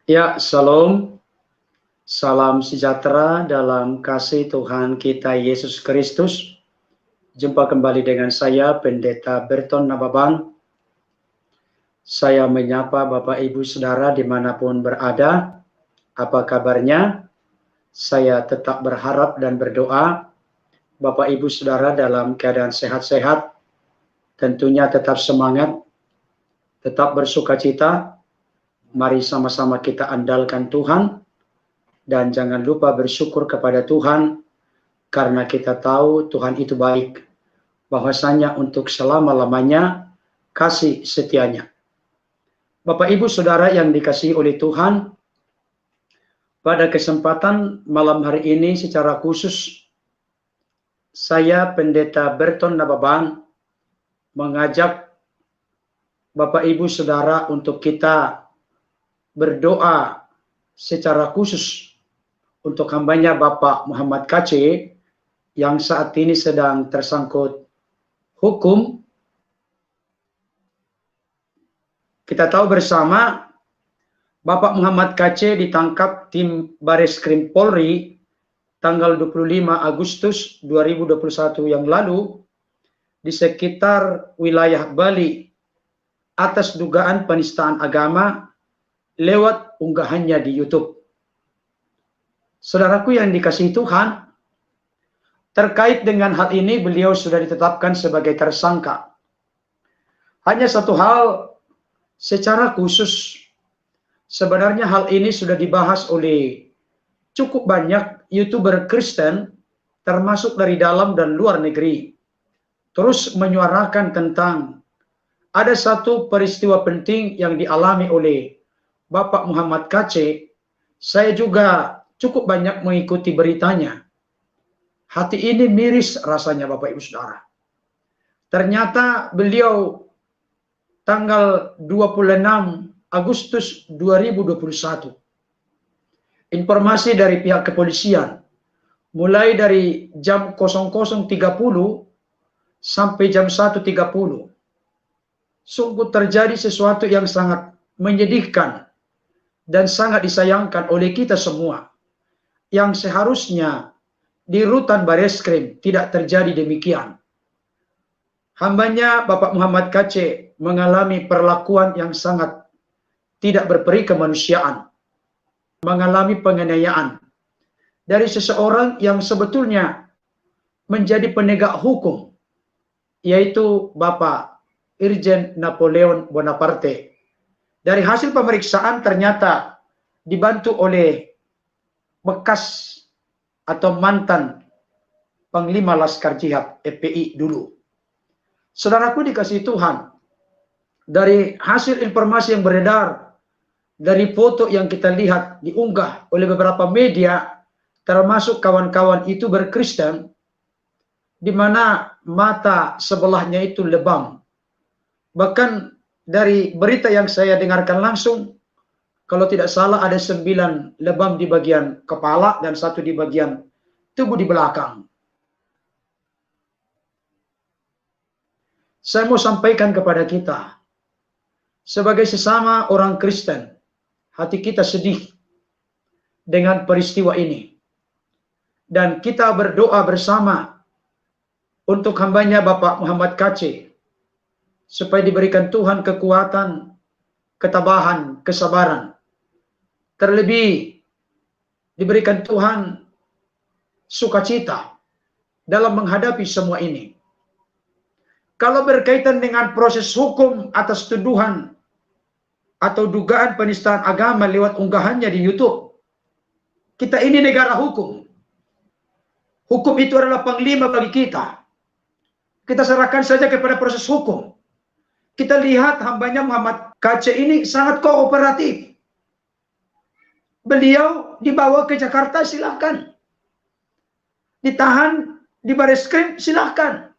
Ya, Shalom, salam sejahtera dalam kasih Tuhan kita Yesus Kristus. Jumpa kembali dengan saya, Pendeta Berton Nababan. Saya menyapa Bapak Ibu Saudara dimanapun berada. Apa kabarnya? Saya tetap berharap dan berdoa Bapak Ibu Saudara dalam keadaan sehat-sehat, tentunya tetap semangat, tetap bersukacita. Mari sama-sama kita andalkan Tuhan, dan jangan lupa bersyukur kepada Tuhan, karena kita tahu Tuhan itu baik, bahwasanya untuk selama-lamanya kasih setianya. Bapak Ibu Saudara yang dikasihi oleh Tuhan, pada kesempatan malam hari ini secara khusus, saya Pendeta Berton Nababan mengajak Bapak Ibu Saudara untuk kita berdoa secara khusus untuk hambanya Bapak Muhammad KC yang saat ini sedang tersangkut hukum. Kita tahu bersama Bapak Muhammad KC ditangkap tim Bareskrim Polri tanggal 25 Agustus 2021 yang lalu di sekitar wilayah Bali atas dugaan penistaan agama lewat unggahannya di YouTube. Saudaraku yang dikasihi Tuhan, terkait dengan hal ini beliau sudah ditetapkan sebagai tersangka. Hanya satu hal secara khusus, sebenarnya hal ini sudah dibahas oleh cukup banyak YouTuber Kristen, termasuk dari dalam dan luar negeri, terus menyuarakan tentang ada satu peristiwa penting yang dialami oleh Bapak Muhammad KC. Saya juga cukup banyak mengikuti beritanya. Hati ini miris rasanya Bapak Ibu Saudara. Ternyata beliau tanggal 26 Agustus 2021, informasi dari pihak kepolisian, mulai dari jam 00.30 sampai jam 1.30, sungguh terjadi sesuatu yang sangat menyedihkan dan sangat disayangkan oleh kita semua, yang seharusnya di rutan Bareskrim tidak terjadi demikian. Hambanya Bapak Muhammad KC mengalami perlakuan yang sangat tidak berperi kemanusiaan, mengalami penganiayaan dari seseorang yang sebetulnya menjadi penegak hukum, yaitu Bapak Irjen Napoleon Bonaparte. Dari hasil pemeriksaan ternyata dibantu oleh bekas atau mantan Panglima Laskar Jihad FPI dulu. Saudaraku dikasihi Tuhan, dari hasil informasi yang beredar, dari foto yang kita lihat diunggah oleh beberapa media, termasuk kawan-kawan YouTuber Kristen, di mana mata sebelahnya itu lebam. Bahkan dari berita yang saya dengarkan langsung, kalau tidak salah ada 9 lebam di bagian kepala dan 1 di bagian tubuh di belakang. Saya mau sampaikan kepada kita, sebagai sesama orang Kristen, hati kita sedih dengan peristiwa ini. Dan kita berdoa bersama untuk hambanya Bapak Muhammad KC, supaya diberikan Tuhan kekuatan, ketabahan, kesabaran. Terlebih diberikan Tuhan sukacita dalam menghadapi semua ini. Kalau berkaitan dengan proses hukum atas tuduhan atau dugaan penistaan agama lewat unggahannya di YouTube, kita ini negara hukum. Hukum itu adalah panglima bagi kita. Kita serahkan saja kepada proses hukum. Kita lihat hambanya Muhammad KC ini sangat kooperatif. Beliau dibawa ke Jakarta, silahkan. Ditahan di Bareskrim, silahkan.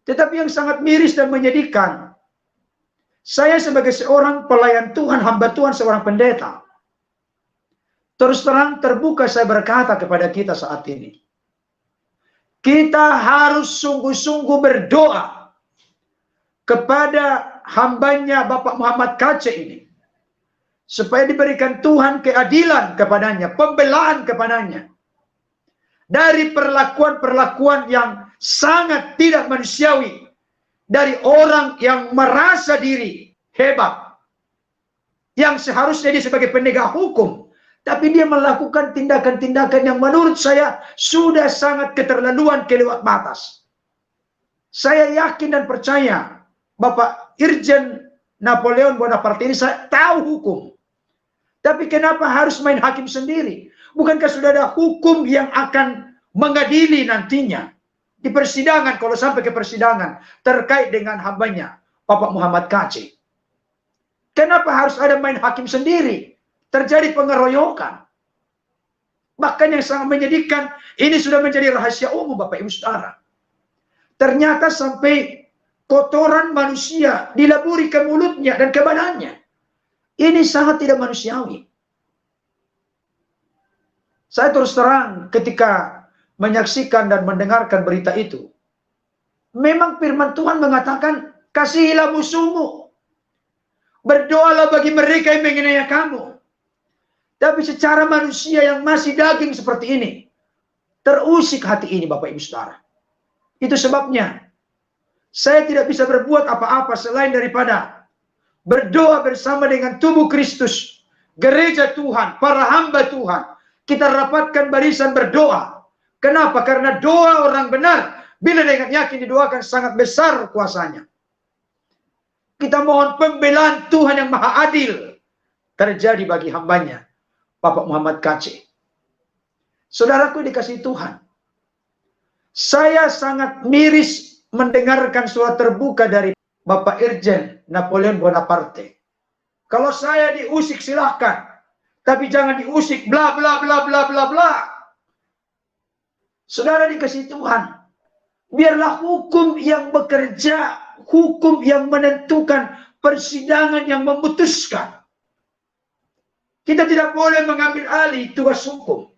Tetapi yang sangat miris dan menyedihkan, saya sebagai seorang pelayan Tuhan, hamba Tuhan, seorang pendeta, terus terang terbuka saya berkata kepada kita saat ini, kita harus sungguh-sungguh berdoa kepada hambanya Bapak Muhammad KC ini, supaya diberikan Tuhan keadilan kepadanya, pembelaan kepadanya. Dari perlakuan-perlakuan yang sangat tidak manusiawi. Dari orang yang merasa diri hebat. Yang seharusnya dia sebagai penegak hukum. Tapi dia melakukan tindakan-tindakan yang menurut saya sudah sangat keterlaluan, kelewat batas. Saya yakin dan percaya Bapak Irjen Napoleon Bonaparte ini saya tahu hukum. Tapi kenapa harus main hakim sendiri? Bukankah sudah ada hukum yang akan mengadili nantinya di persidangan, kalau sampai ke persidangan terkait dengan hambanya Bapak Muhammad Kc. Kenapa harus ada main hakim sendiri? Terjadi pengeroyokan. Bahkan yang sangat menyedihkan, ini sudah menjadi rahasia umum Bapak Ibu Saudara. Ternyata sampai kotoran manusia dilaburi ke mulutnya dan ke badannya. Ini sangat tidak manusiawi. Saya terus terang ketika menyaksikan dan mendengarkan berita itu. Memang firman Tuhan mengatakan, kasihilah musuhmu. Berdoalah bagi mereka yang menghina kamu. Tapi secara manusia yang masih daging seperti ini, terusik hati ini Bapak Ibu Saudara. Itu sebabnya, saya tidak bisa berbuat apa-apa selain daripada berdoa bersama dengan tubuh Kristus, gereja Tuhan, para hamba Tuhan. Kita rapatkan barisan berdoa. Kenapa? Karena doa orang benar, bila dengan yakin didoakan, sangat besar kuasanya. Kita mohon pembelaan Tuhan yang maha adil terjadi bagi hambanya, Bapak Muhammad Kc. Saudaraku dikasihi Tuhan, saya sangat miris mendengarkan surat terbuka dari Bapak Irjen Napoleon Bonaparte. Kalau saya diusik silahkan, tapi jangan diusik bla bla bla bla bla bla. Saudara dikasihi Tuhan, biarlah hukum yang bekerja, hukum yang menentukan, persidangan yang memutuskan. Kita tidak boleh mengambil alih tugas hukum.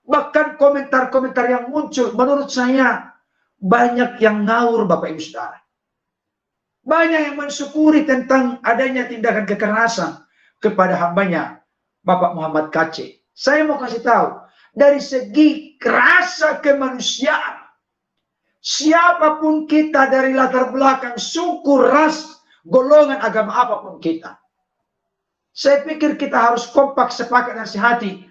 Bahkan komentar-komentar yang muncul, menurut saya banyak yang ngawur Bapak Ibu Saudara. Banyak yang mensyukuri tentang adanya tindakan kekerasan kepada hambanya Bapak Muhammad Kc. Saya mau kasih tahu, dari segi rasa kemanusiaan, siapapun kita dari latar belakang, suku, ras, golongan, agama apapun kita, saya pikir kita harus kompak, sepakat dan sehati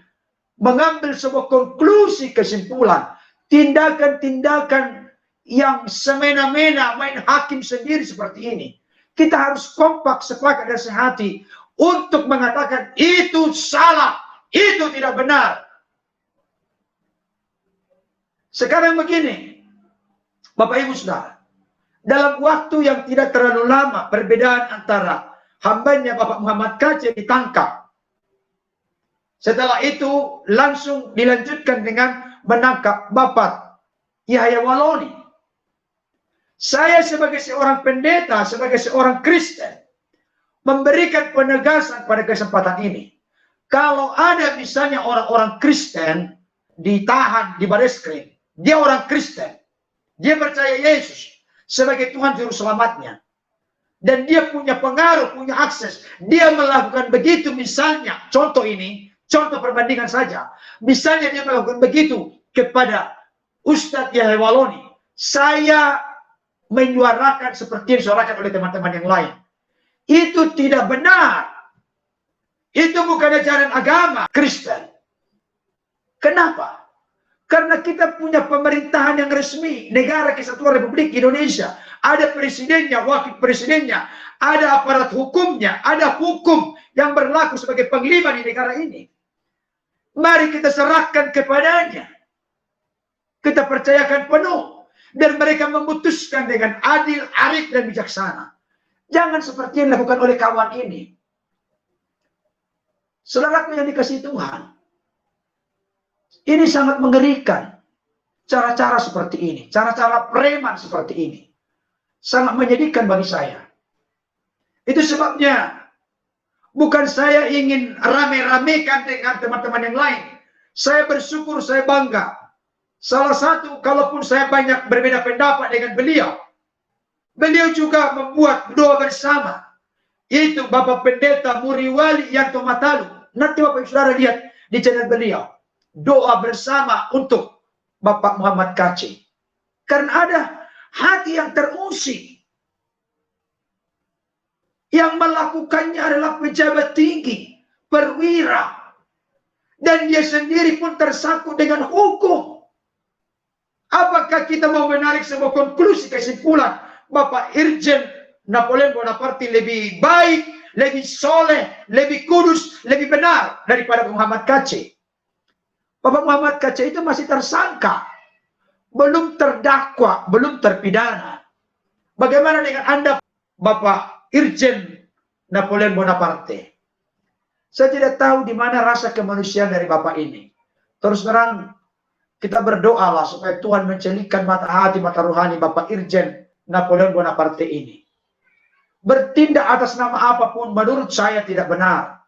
mengambil sebuah konklusi, kesimpulan, tindakan-tindakan yang semena-mena main hakim sendiri seperti ini. Kita harus kompak, sepakat dan sehati untuk mengatakan itu salah, itu tidak benar. Sekarang begini, Bapak Ibu Saudara, dalam waktu yang tidak terlalu lama, perbedaan antara hambanya Bapak Muhammad Kc ditangkap. Setelah itu langsung dilanjutkan dengan menangkap Bapak Yahya Waloni. Saya sebagai seorang pendeta, sebagai seorang Kristen, memberikan penegasan pada kesempatan ini. Kalau ada misalnya orang-orang Kristen ditahan di Bareskrim, dia orang Kristen, dia percaya Yesus sebagai Tuhan Juru Selamatnya, dan dia punya pengaruh, punya akses, dia melakukan begitu misalnya, contoh ini, contoh perbandingan saja, misalnya dia melakukan begitu kepada Ustadz Yahya Waloni, saya menyuarakan seperti yang disuarakan oleh teman-teman yang lain. Itu tidak benar. Itu bukan ajaran agama Kristen. Kenapa? Karena kita punya pemerintahan yang resmi, Negara Kesatuan Republik Indonesia. Ada presidennya, wakil presidennya, ada aparat hukumnya, ada hukum yang berlaku sebagai panglima di negara ini. Mari kita serahkan kepadanya. Kita percayakan penuh. Dan mereka memutuskan dengan adil, arif, dan bijaksana. Jangan seperti yang dilakukan oleh kawan ini. Saudaraku yang dikasihi Tuhan, ini sangat mengerikan. Cara-cara seperti ini, cara-cara preman seperti ini, sangat menyedihkan bagi saya. Itu sebabnya, bukan saya ingin rame-ramekan dengan teman-teman yang lain. Saya bersyukur, saya bangga. Salah satu, kalaupun saya banyak berbeda pendapat dengan beliau, beliau juga membuat doa bersama. Itu Bapak Pendeta Muriwali Yanto Matalu. Nanti Bapak Saudara lihat di channel beliau. Doa bersama untuk Bapak Muhammad Kacih. Karena ada hati yang terusik. Yang melakukannya adalah pejabat tinggi, perwira. Dan dia sendiri pun tersangkut dengan hukum. Apakah kita mau menarik sebuah konklusi kesimpulan Bapak Irjen Napoleon Bonaparte lebih baik, lebih soleh, lebih kudus, lebih benar daripada Muhammad Kacih? Bapak Muhammad Kacih itu masih tersangka, belum terdakwa, belum terpidana. Bagaimana dengan Anda, Bapak Irjen Napoleon Bonaparte? Saya tidak tahu di mana rasa kemanusiaan dari Bapak ini. Terus terang, kita berdoalah supaya Tuhan mencelikkan mata hati, mata rohani Bapak Irjen Napoleon Bonaparte ini. Bertindak atas nama apapun menurut saya tidak benar.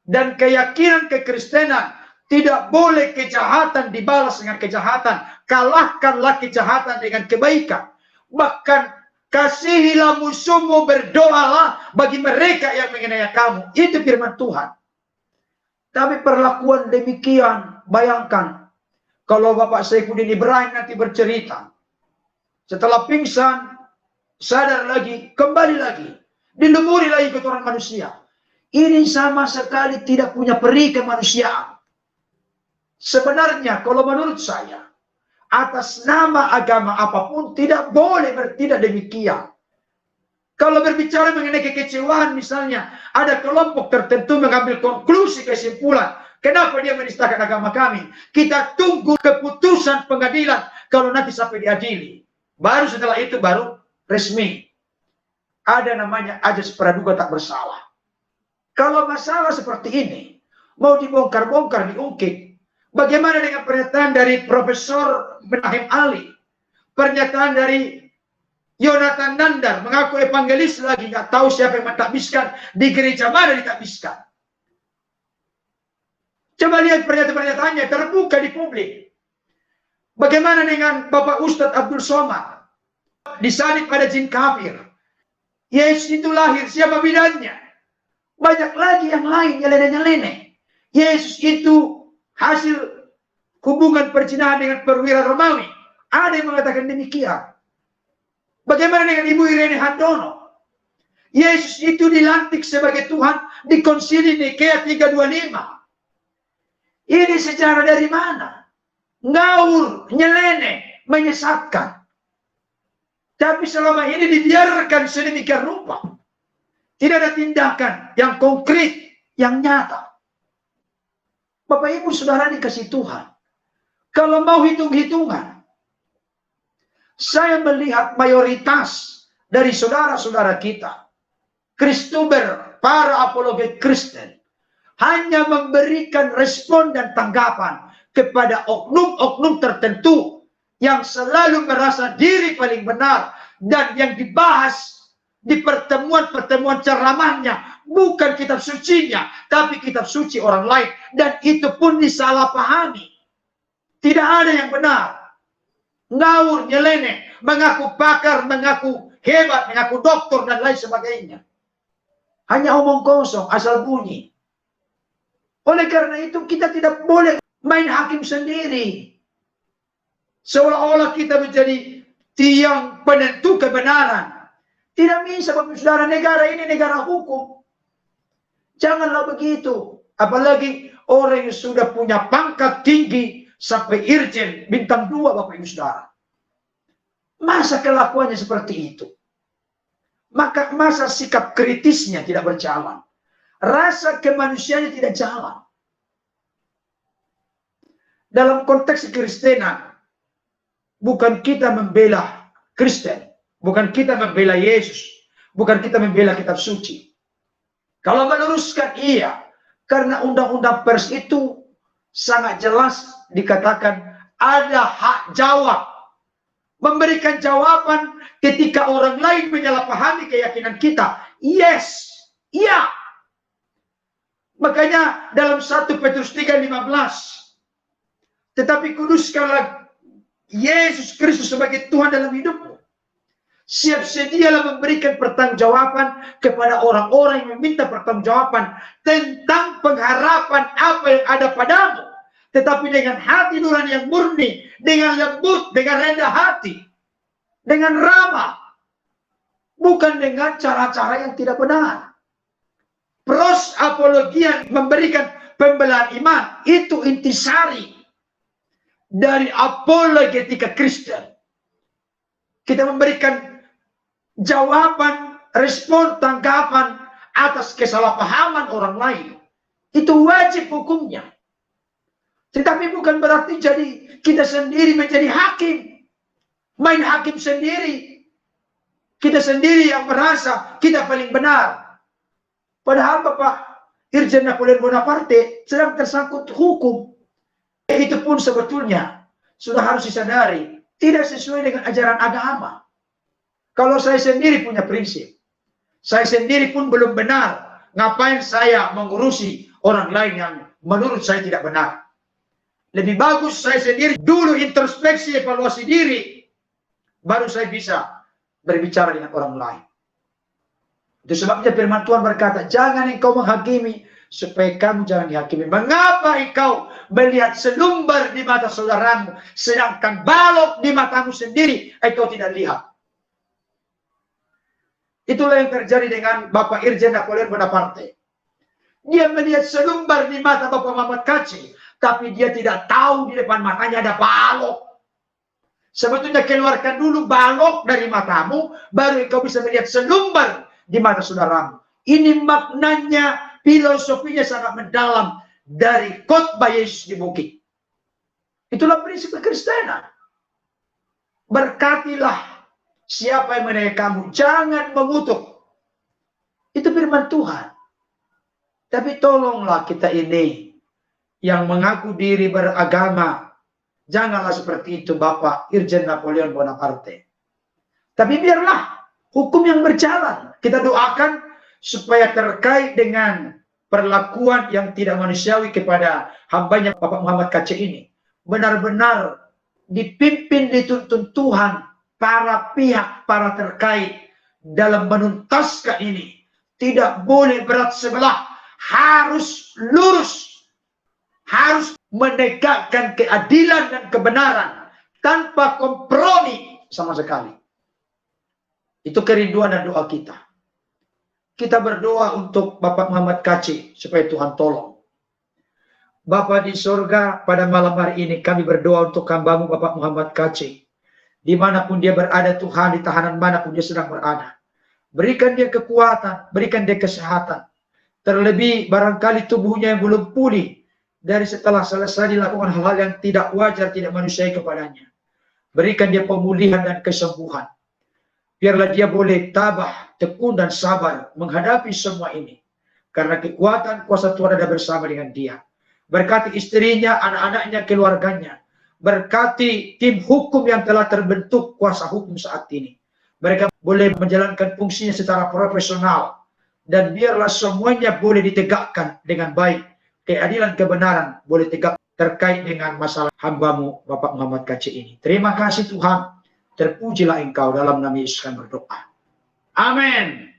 Dan keyakinan kekristenan tidak boleh kejahatan dibalas dengan kejahatan. Kalahkanlah kejahatan dengan kebaikan. Bahkan kasihilah musuhmu, berdoalah bagi mereka yang menganiaya kamu. Itu firman Tuhan. Tapi perlakuan demikian, bayangkan kalau Bapak Saifuddin Ibrahim nanti bercerita, setelah pingsan, sadar lagi, kembali lagi, dilumuri lagi kotoran manusia. Ini sama sekali tidak punya peri kemanusiaan. Sebenarnya kalau menurut saya, atas nama agama apapun tidak boleh bertindak demikian. Kalau berbicara mengenai kekecewaan misalnya, ada kelompok tertentu mengambil konklusi kesimpulan, kenapa dia menistakan agama kami? Kita tunggu keputusan pengadilan kalau nanti sampai diadili. Baru setelah itu baru resmi. Ada namanya ajas praduga tak bersalah. Kalau masalah seperti ini mau dibongkar-bongkar, diungkit, bagaimana dengan pernyataan dari Profesor Menahem Ali? Pernyataan dari Yonatan Nandar mengaku evangelis lagi, nggak tahu siapa yang mentakbiskan, di gereja mana ditakbiskan. Coba lihat pernyataan-pernyataannya terbuka di publik. Bagaimana dengan Bapak Ustadz Abdul Somad? Disalib pada jin kafir. Yesus itu lahir, siapa bidangnya? Banyak lagi yang lain, nyeleneh-nyeleneh. Yesus itu hasil hubungan perzinahan dengan perwira Romawi. Ada yang mengatakan demikian. Bagaimana dengan Ibu Irene Handono? Yesus itu dilantik sebagai Tuhan di Konsili Nikea 325. Ini sejarah dari mana? Ngawur, nyeleneh, menyesatkan. Tapi selama ini dibiarkan sedemikian rupa. Tidak ada tindakan yang konkret, yang nyata. Bapak Ibu Saudara dikasih Tuhan. Kalau mau hitung-hitungan, saya melihat mayoritas dari saudara-saudara kita, Kristuber, para apologet Kristen, hanya memberikan respon dan tanggapan kepada oknum-oknum tertentu yang selalu merasa diri paling benar, dan yang dibahas di pertemuan-pertemuan ceramahnya bukan kitab sucinya, tapi kitab suci orang lain, dan itu pun disalahpahami. Tidak ada yang benar. Ngawur, nyeleneh, mengaku pakar, mengaku hebat, mengaku doktor, dan lain sebagainya. Hanya omong kosong, asal bunyi. Oleh karena itu kita tidak boleh main hakim sendiri. Seolah-olah kita menjadi tiang penentu kebenaran. Tidak bisa, Bapak Saudara, negara ini negara hukum. Janganlah begitu. Apalagi orang yang sudah punya pangkat tinggi sampai Irjen bintang 2, Bapak Ibu Saudara. Masa kelakuannya seperti itu? Masa sikap kritisnya tidak berjalan? Rasa kemanusiaannya tidak jalan? Dalam konteks kekristenan, bukan kita membela Kristen, bukan kita membela Yesus, bukan kita membela kitab suci. Kalau meluruskan iya, karena undang-undang pers itu sangat jelas dikatakan ada hak jawab. Memberikan jawaban ketika orang lain menyalahpahami keyakinan kita. Yes, iya. Makanya dalam 1 Petrus 3:15, tetapi kuduskanlah Yesus Kristus sebagai Tuhan dalam hidupmu. siap sedialah memberikan pertanggungjawaban kepada orang-orang yang meminta pertanggungjawaban tentang pengharapan apa yang ada padamu. Tetapi dengan hati nurani yang murni, dengan lembut, dengan rendah hati, dengan ramah, bukan dengan cara-cara yang tidak benar. Pros apologia memberikan pembelaan iman, itu intisari dari apologetika Kristen. Kita memberikan jawaban, respon, tanggapan atas kesalahpahaman orang lain. Itu wajib hukumnya. Tetapi bukan berarti jadi kita sendiri menjadi hakim. Main hakim sendiri. Kita sendiri yang merasa kita paling benar. Padahal Bapak Irjen Napoleon Bonaparte sedang tersangkut hukum. Itu pun sebetulnya sudah harus disadari. Tidak sesuai dengan ajaran agama. Kalau saya sendiri punya prinsip. Saya sendiri pun belum benar. Ngapain saya mengurusi orang lain yang menurut saya tidak benar. Lebih bagus saya sendiri dulu introspeksi, evaluasi diri. Baru saya bisa berbicara dengan orang lain. Itu sebabnya firman Tuhan berkata, jangan engkau menghakimi, supaya kamu jangan dihakimi. Mengapa engkau melihat selumbar di mata saudaramu, sedangkan balok di matamu sendiri engkau tidak lihat? Itulah yang terjadi dengan Bapak Irjen Napoleon Bonaparte. Dia melihat selumbar di mata Bapak Muhammad Kacik, tapi dia tidak tahu di depan matanya ada balok. Sebetulnya keluarkan dulu balok dari matamu, baru engkau bisa melihat selumbar di mata saudaramu. Ini maknanya, filosofinya sangat mendalam dari khotbah Yesus di bukit. Itulah prinsip kekristenan. Berkatilah siapa yang menilai kamu, jangan mengutuk. Itu firman Tuhan. Tapi tolonglah kita ini yang mengaku diri beragama, janganlah seperti itu Bapak Irjen Napoleon Bonaparte. Tapi biarlah hukum yang berjalan. Kita doakan supaya terkait dengan perlakuan yang tidak manusiawi kepada hambanya Bapak Muhammad Kacik ini, benar-benar dipimpin, dituntun Tuhan, para pihak, para terkait dalam menuntaskan ini. Tidak boleh berat sebelah, harus lurus. Harus menegakkan keadilan dan kebenaran tanpa kompromi sama sekali. Itu kerinduan dan doa kita. Kita berdoa untuk Bapak Muhammad Kacik supaya Tuhan tolong. Bapa di surga, pada malam hari ini kami berdoa untuk hambamu Bapak Muhammad Kacik. Dimanapun dia berada Tuhan, di tahanan manapun dia sedang berada. Berikan dia kekuatan, berikan dia kesehatan. Terlebih barangkali tubuhnya yang belum pulih dari setelah selesai dilakukan hal-hal yang tidak wajar, tidak manusiawi kepadanya. Berikan dia pemulihan dan kesembuhan. Biarlah dia boleh tabah, tekun dan sabar menghadapi semua ini. Karena kekuatan kuasa Tuhan ada bersama dengan dia. Berkati istrinya, anak-anaknya, keluarganya. Berkati tim hukum yang telah terbentuk kuasa hukum saat ini. Mereka boleh menjalankan fungsinya secara profesional. Dan biarlah semuanya boleh ditegakkan dengan baik. Keadilan kebenaran boleh tegak terkait dengan masalah hambamu Bapak Muhammad Kacik ini. Terima kasih Tuhan. Terpujilah engkau, dalam nama Yesus kami berdoa. Amin.